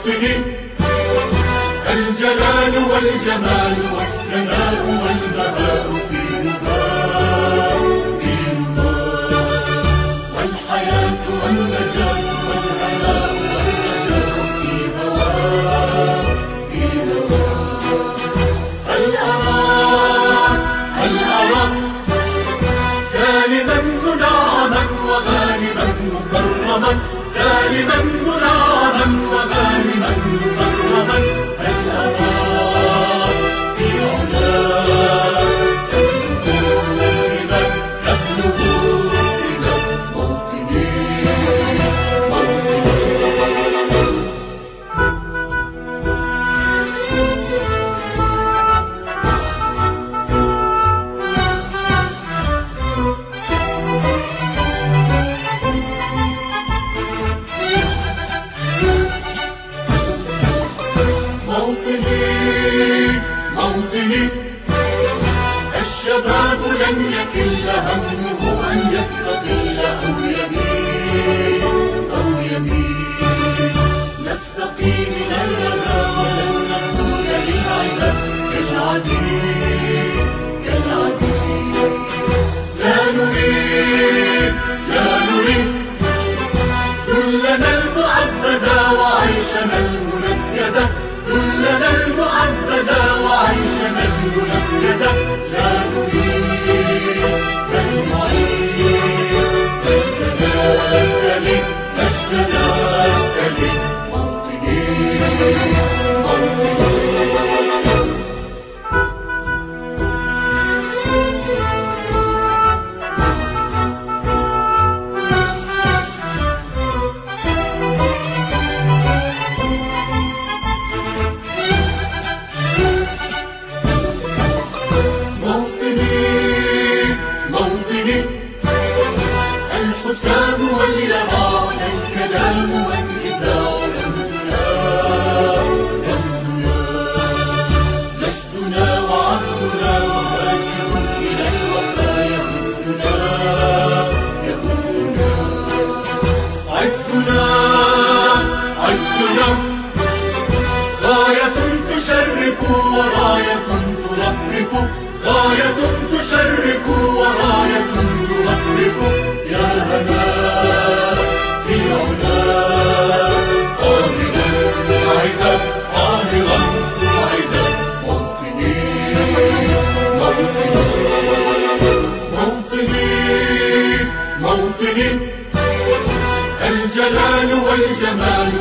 موطني الجلال والجمال والسناء والبهاء في رضاه والحياة والنجاة والهناء والرجاء في هواه هل أراك سالما منعما وغانما مكرما سالما منعما وغانما مكرما هل أراك في علاك تبلغ السباق موطني موطني الشباب لن يكل همه أن يستقل أو يميل نستقي من الردى ولن نكون للعباد كالعبيد لا نريد ذلنا المعبدا وعيشنا المنكدا ذلنا المعبدا وعيشنا المنكدا لا نريد بل نعيد مجدنا التلي موطني الحسام واليراع الكلام والنزاع رمزنا مجدنا وعهدنا وهاجر إلى الوفا يهزنا عزنا غاية تشرف وراية ترفرف غاية تشرف وراية ترفرف يا هنا في علاك قاهرا موطني الجلال والجمال